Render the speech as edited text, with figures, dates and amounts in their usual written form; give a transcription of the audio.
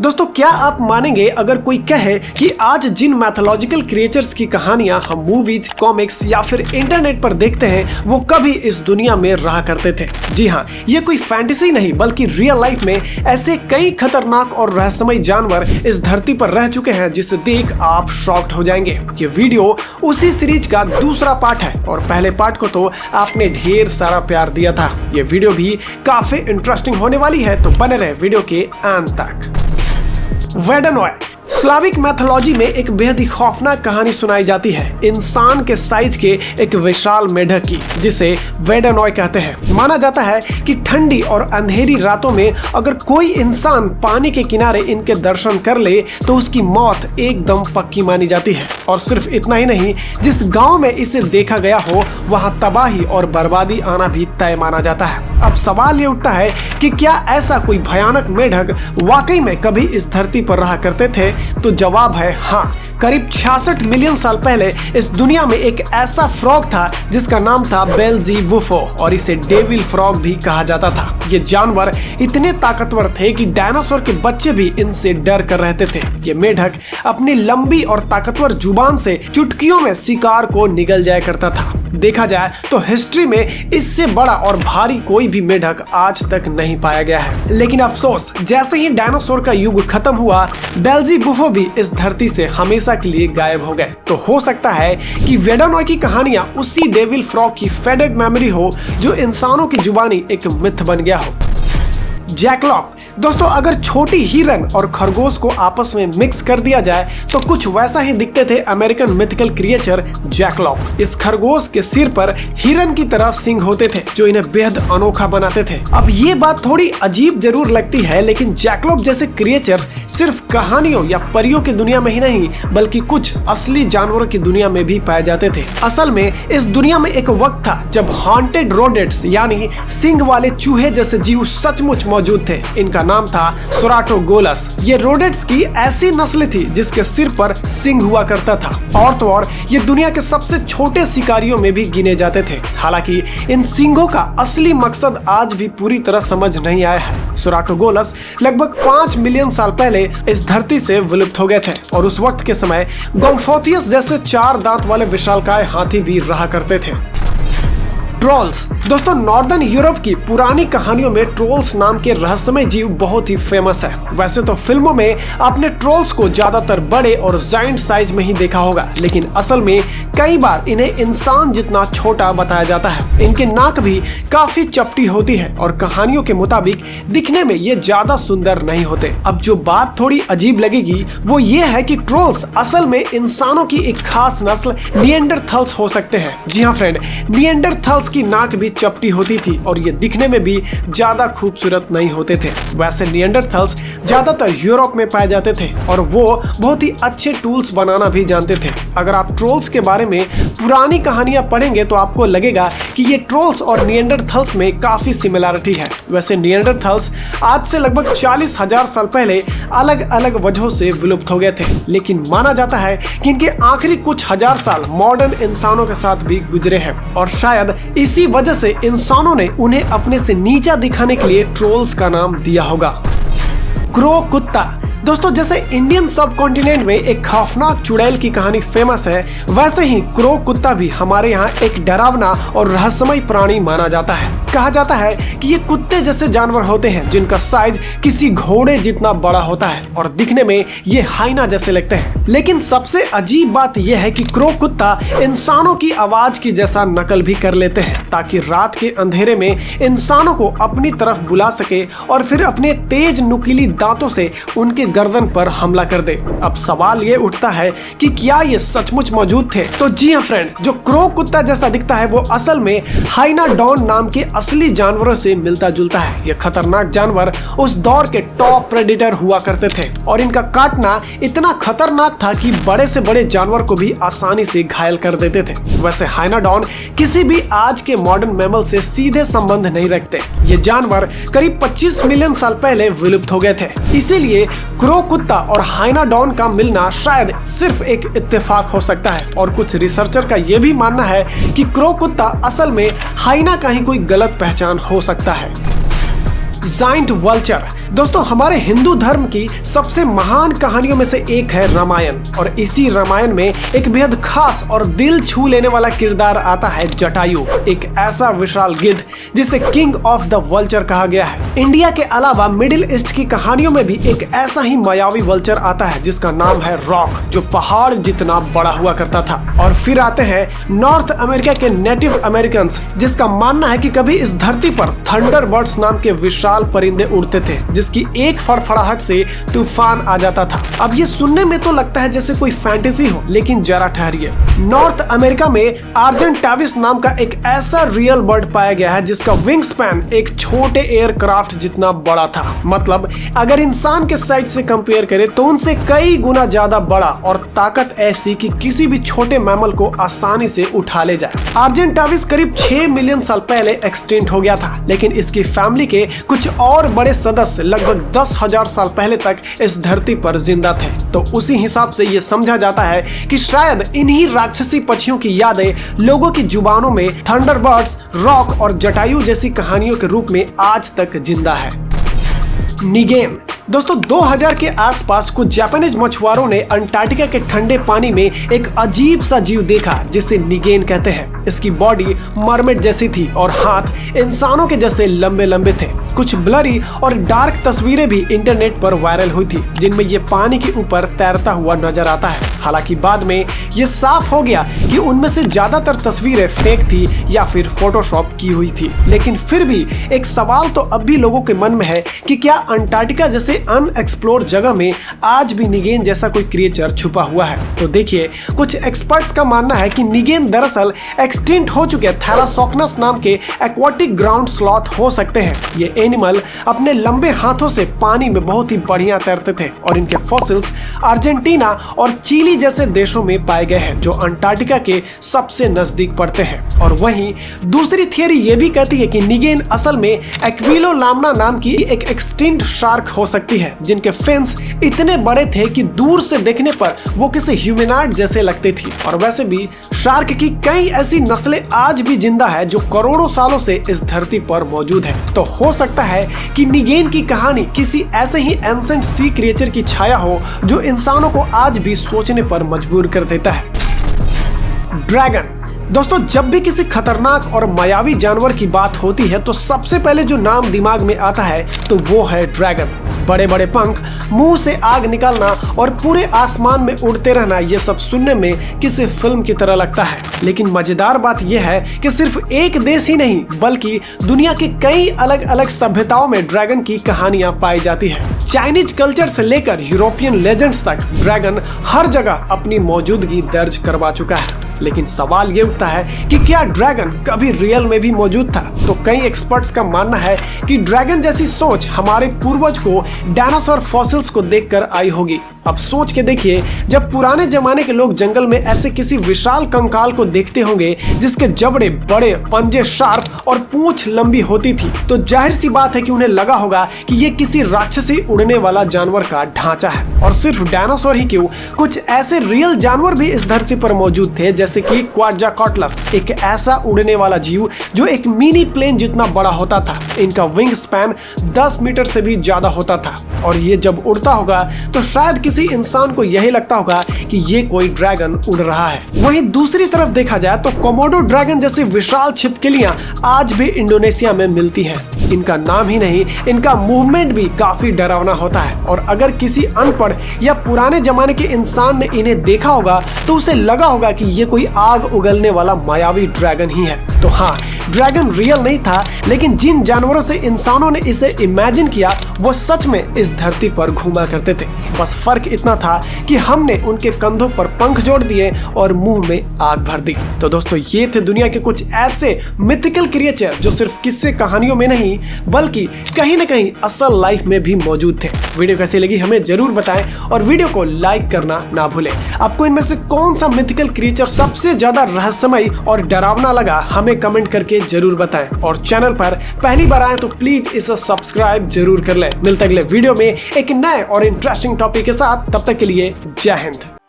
दोस्तों क्या आप मानेंगे अगर कोई कहे कि आज जिन मैथोलॉजिकल क्रिएचर्स की कहानियां हम मूवीज, कॉमिक्स या फिर इंटरनेट पर देखते हैं वो कभी इस दुनिया में रहा करते थे। जी हाँ, ये कोई फैंटेसी नहीं बल्कि रियल लाइफ में ऐसे कई खतरनाक और रहस्यमय जानवर इस धरती पर रह चुके हैं जिसे देख आप शॉक्ड हो जाएंगे। ये वीडियो उसी सीरीज का दूसरा पार्ट है और पहले पार्ट को तो आपने ढेर सारा प्यार दिया था। ये वीडियो भी काफी इंटरेस्टिंग होने वाली है, तो बने रहे वीडियो के अंत तक। वेडनॉय स्लाविक मैथोलॉजी में एक बेहद ही खौफनाक कहानी सुनाई जाती है इंसान के साइज के एक विशाल मेढक की, जिसे वेडनॉय कहते हैं। माना जाता है कि ठंडी और अंधेरी रातों में अगर कोई इंसान पानी के किनारे इनके दर्शन कर ले तो उसकी मौत एकदम पक्की मानी जाती है। और सिर्फ इतना ही नहीं, जिस गांव में इसे देखा गया हो वहां तबाही और बर्बादी आना भी तय माना जाता है। अब सवाल ये उठता है कि क्या ऐसा कोई भयानक मेढक वाकई में कभी इस धरती पर रहा करते थे? तो जवाब है हाँ। करीब 66 मिलियन साल पहले इस दुनिया में एक ऐसा फ्रॉग था जिसका नाम था बेल्ज़ेबुफ़ो और इसे डेविल फ्रॉग भी कहा जाता था। ये जानवर इतने ताकतवर थे कि डायनासोर के बच्चे भी इनसे डर कर रहते थे। ये मेढक अपनी लंबी और ताकतवर जुबान से चुटकियों में शिकार को निगल जाया करता था। देखा जाए तो हिस्ट्री में इससे बड़ा और भारी कोई भी मेढक आज तक नहीं पाया गया है। लेकिन अफसोस, जैसे ही डायनासोर का युग खत्म हुआ बेल्ज़ेबुफ़ो भी इस धरती से हमेशा के लिए गायब हो गए। तो हो सकता है कि वेडनॉय की कहानियां उसी डेविल फ्रॉग की फेडेड मेमोरी हो जो इंसानों की जुबानी एक मिथ बन गया हो। जैकलॉप दोस्तों, अगर छोटी हिरन और खरगोश को आपस में मिक्स कर दिया जाए तो कुछ वैसा ही दिखते थे अमेरिकन मिथिकल क्रिएचर जैकलॉप। इस खरगोश के सिर पर हिरन की तरह सिंग होते थे जो इन्हें बेहद अनोखा बनाते थे। अब ये बात थोड़ी अजीब जरूर लगती है, लेकिन जैकलॉप जैसे क्रिएचर सिर्फ कहानियों या परियों की दुनिया में ही नहीं बल्कि कुछ असली जानवरों की दुनिया में भी पाए जाते थे। असल में इस दुनिया में एक वक्त था जब हॉन्टेड रोडेट्स यानी सिंग वाले चूहे जैसे जीव सचमुच मौजूद थे। इनका नाम था सोराटोगोलस। ये रोडेट्स की ऐसी नस्ल थी जिसके सिर पर सिंग हुआ करता था। और तो और ये दुनिया के सबसे छोटे शिकारियों में भी गिने जाते थे। हालांकि इन सिंगों का असली मकसद आज भी पूरी तरह समझ नहीं आया है। सोराटोगोलस लगभग 5 मिलियन साल पहले इस धरती से विलुप्त हो गए थे और उस वक्त के समय गोम्फोथियस जैसे 4 दांत वाले विशालकाय हाथी भी रहा करते थे। ट्रोल्स दोस्तों, नॉर्दर्न यूरोप की पुरानी कहानियों में ट्रोल्स नाम के रहस्यमय जीव बहुत ही फेमस है। वैसे तो फिल्मों में आपने ट्रोल्स को ज्यादातर बड़े और जायंट साइज में ही देखा होगा, लेकिन असल में कई बार इन्हें इंसान जितना छोटा बताया जाता है। इनके नाक भी काफी चपटी होती है और कहानियों के मुताबिक दिखने में ये ज्यादा सुंदर नहीं होते। अब जो बात थोड़ी अजीब लगेगी वो ये है कि ट्रोल्स असल में इंसानों की एक खास नस्ल निएंडरथल्स हो सकते हैं। जी हाँ फ्रेंड, निएंडरथल्स की नाक भी चपटी होती थी और ये दिखने में भी ज्यादा खूबसूरत नहीं होते थे। वैसे निएंडरथल्स ज्यादातर यूरोप में पाए जाते थे और वो बहुत ही अच्छे टूल्स बनाना भी जानते थे। अगर आप ट्रोल्स के बारे में पुरानी कहानियां पढ़ेंगे तो आपको लगेगा कि ये ट्रोल्स और निएंडरथल्स में काफी सिमिलरिटी है। वैसे निएंडरथल्स आज से लगभग 40,000 साल पहले अलग अलग वजहों से विलुप्त हो गए थे, लेकिन माना जाता है कि इनके आखिरी कुछ हजार साल मॉडर्न इंसानों के साथ भी गुजरे हैं और शायद इसी वजह से इंसानों ने उन्हें अपने से नीचा दिखाने के लिए ट्रोल्स का नाम दिया होगा। क्रो कुत्ता दोस्तों, जैसे इंडियन सब कॉन्टिनेंट में एक खौफनाक चुड़ैल की कहानी फेमस है, वैसे ही क्रो कुत्ता भी हमारे यहाँ एक डरावना और रहस्यमय प्राणी माना जाता है। कहा जाता है कि ये कुत्ते जैसे जानवर होते हैं जिनका साइज किसी घोड़े जितना बड़ा होता है और दिखने में ये हाइना जैसे लगते हैं। लेकिन सबसे अजीब बात यह है कि क्रो कुत्ता इंसानों की आवाज की जैसा नकल भी कर लेते हैं ताकि रात के अंधेरे में इंसानों को अपनी तरफ बुला सके और फिर अपने तेज नुकीली दांतों से उनके गर्दन पर हमला कर दे। अब सवाल ये उठता है कि क्या ये सचमुच मौजूद थे? तो जी हाँ फ्रेंड, जो क्रो कुत्ता जैसा दिखता है वो असल में हाइनाडॉन नाम के असली जानवरों से मिलता जुलता है। ये खतरनाक जानवर उस दौर के टॉप प्रेडेटर हुआ करते थे और इनका काटना इतना खतरनाक था कि बड़े से बड़े जानवर को भी आसानी से घायल कर देते थे। वैसे हाइनाडॉन किसी भी आज के मॉडर्न मैमल से सीधे संबंध नहीं रखते। ये जानवर करीब 25 मिलियन साल पहले विलुप्त हो गए थे। इसीलिए क्रो कुत्ता और हाइनाडॉन का मिलना शायद सिर्फ एक इत्तेफाक हो सकता है और कुछ रिसर्चर का यह भी मानना है कि क्रो कुत्ता असल में हाइना का ही कोई गलत पहचान हो सकता है। जायंट वल्चर दोस्तों हमारे हिंदू धर्म की सबसे महान कहानियों में से एक है रामायण, और इसी रामायण में एक बेहद खास और दिल छू लेने वाला किरदार आता है जटायु, एक ऐसा विशाल गिद्ध जिसे किंग ऑफ द वल्चर कहा गया है। इंडिया के अलावा मिडिल ईस्ट की कहानियों में भी एक ऐसा ही मायावी वल्चर आता है जिसका नाम है रॉक, जो पहाड़ जितना बड़ा हुआ करता था। और फिर आते हैं नॉर्थ अमेरिका के नेटिव अमेरिकन, जिसका मानना है कि कभी इस धरती पर थंडरबर्ड्स नाम के विशाल परिंदे उड़ते थे, जिसकी एक फड़फड़ाहट से तूफान आ जाता था। अब ये सुनने में तो लगता है जैसे कोई फैंटेसी हो, लेकिन जरा ठहरिए। नॉर्थ अमेरिका में आर्जेंटाविस नाम का एक ऐसा रियल बर्ड पाया गया है जिसका विंग स्पैन एक छोटे एयरक्राफ्ट जितना बड़ा था। मतलब अगर इंसान के साइज से कंपेयर करें तो उनसे कई गुना ज्यादा बड़ा, और ताकत ऐसी कि किसी भी छोटे मैमल को आसानी से उठा ले जाए। आर्जेंटाविस करीब 6 मिलियन साल पहले एक्सटिंक्ट हो गया था, लेकिन इसकी फैमिली के कुछ और बड़े सदस्य लगभग 10,000 साल पहले तक इस धरती पर जिंदा थे। तो उसी हिसाब से ये समझा जाता है कि शायद इन्हीं राक्षसी पक्षियों की यादें लोगों की जुबानों में थंडरबर्ड्स, रॉक और जटायु जैसी कहानियों के रूप में आज तक जिंदा है। निगेन। दोस्तों 2000 के आसपास कुछ जापानीज मछुआरों ने अंटार्कटिका के ठंडे पानी में एक अजीब सा जीव देखा जिसे निगेन कहते हैं। इसकी बॉडी मरमेड जैसी थी और हाथ इंसानों के जैसे लंबे लंबे थे। कुछ ब्लरी और डार्क तस्वीरें भी इंटरनेट पर वायरल हुई थी, जिनमें ये पानी के ऊपर तैरता हुआ नजर आता है। हालांकि बाद में ये साफ हो गया कि उनमें से ज्यादातर तस्वीरें फेक थी या फिर फोटोशॉप की हुई थी। लेकिन फिर भी एक सवाल तो अब भी लोगों के मन में है कि क्या अंटार्कटिका जैसे अनएक्सप्लोर्ड जगह में आज भी निगेन जैसा कोई क्रिएचर छुपा हुआ है। तो देखिए, कुछ एक्सपर्ट्स का मानना है कि निगेन दरअसल एक्सटिंक्ट हो चुके थैलासोक्नस नाम के एक्वाटिक ग्राउंड स्लॉथ हो सकते हैं। ये एनिमल अपने लंबे हाथों से पानी में बहुत ही बढ़िया तैरते थे, और इनके फॉसिल्स अर्जेंटीना और चिली जैसे देशों में पाए गए हैं, जो अंटार्कटिका के सबसे नजदीक पड़ते हैं। और वहीं दूसरी थियरी ये भी कहती है कि निगेन असल में एक्विलोलामना नाम की एक एक्सटिंक्ट शार्क हो सकती है, जिनके फिन्स इतने बड़े थे कि दूर से देखने पर वो किसी ह्यूमनॉइड जैसे लगती थी। और वैसे भी शार्क की कई ऐसी नस्लें आज भी जिंदा है जो करोड़ों सालों से इस धरती पर मौजूद है। तो हो सकता है कि निगेन की कहानी किसी ऐसे ही एंसेंट सी क्रिएचर की छाया हो जो इंसानों को आज भी सोचने पर मजबूर कर देता है। ड्रैगन। दोस्तों जब भी किसी खतरनाक और मायावी जानवर की बात होती है तो सबसे पहले जो नाम दिमाग में आता है तो वो है ड्रैगन। बड़े बड़े पंख, मुंह से आग निकलना और पूरे आसमान में उड़ते रहना, ये सब सुनने में किसी फिल्म की तरह लगता है। लेकिन मजेदार बात यह है कि सिर्फ एक देश ही नहीं बल्कि दुनिया के कई अलग अलग सभ्यताओं में ड्रैगन की कहानियां पाई जाती है। चाइनीज कल्चर से लेकर यूरोपियन लेजेंड्स तक ड्रैगन हर जगह अपनी मौजूदगी दर्ज करवा चुका है। लेकिन सवाल ये उठता है कि क्या ड्रैगन कभी रियल में भी मौजूद था? तो कई एक्सपर्ट्स का मानना है कि ड्रैगन जैसी सोच हमारे पूर्वज को डायनासोर फॉसिल्स को देखकर आई होगी। अब सोच के देखिए, जब पुराने जमाने के लोग जंगल में ऐसे किसी विशाल कंकाल को देखते होंगे जिसके जबड़े बड़े, पंजे शार्प और पूंछ लंबी होती थी, तो जाहिर सी बात है कि उन्हें लगा होगा कि ये किसी राक्षसी उड़ने वाला जानवर का ढांचा है। और सिर्फ डायनासोर ही क्यों, कुछ ऐसे रियल जानवर भी इस धरती पर मौजूद थे, जैसे कि क्वाड्राकोटलस, एक ऐसा उड़ने वाला जीव जो एक मिनी प्लेन जितना बड़ा होता था। इनका विंग स्पैन 10 मीटर से भी ज्यादा होता था, और ये जब उड़ता होगा तो शायद किसी इंसान को यही लगता होगा कि ये कोई ड्रैगन उड़ रहा है। वहीं दूसरी तरफ देखा जाए तो कोमोडो ड्रैगन जैसी विशाल छिपकलियां आज भी इंडोनेशिया में मिलती हैं। इनका नाम ही नहीं, इनका मूवमेंट भी काफी डरावना होता है, और अगर किसी अनपढ़ या पुराने जमाने के इंसान ने इन्हें देखा होगा तो उसे लगा होगा कि ये कोई आग उगलने वाला मायावी ड्रैगन ही है। तो हाँ, ड्रैगन रियल नहीं था, लेकिन जिन जानवरों से इंसानों ने इसे इमेजिन किया वो सच में इस धरती पर घूमा करते थे। बस फर्क इतना था कि हमने उनके कंधों पर पंख जोड़ दिए और मुंह में आग भर दी। तो दोस्तों ये थे दुनिया के कुछ ऐसे मिथिकल क्रिएचर जो सिर्फ किस्से कहानियों में नहीं बल्कि कहीं न कहीं असल लाइफ में भी मौजूद थे। वीडियो कैसी लगी हमें जरूर बताएं, और वीडियो को लाइक करना ना भूलें। आपको इनमें से कौन सा मिथिकल क्रिएचर सबसे ज्यादा रहस्यमयी और डरावना लगा हमें कमेंट करके जरूर बताएं, और चैनल पर पहली बार आए तो प्लीज इसे सब्सक्राइब जरूर कर लें। मिलते अगले वीडियो में एक नए और इंटरेस्टिंग टॉपिक के साथ, तब तक के लिए जय हिंद।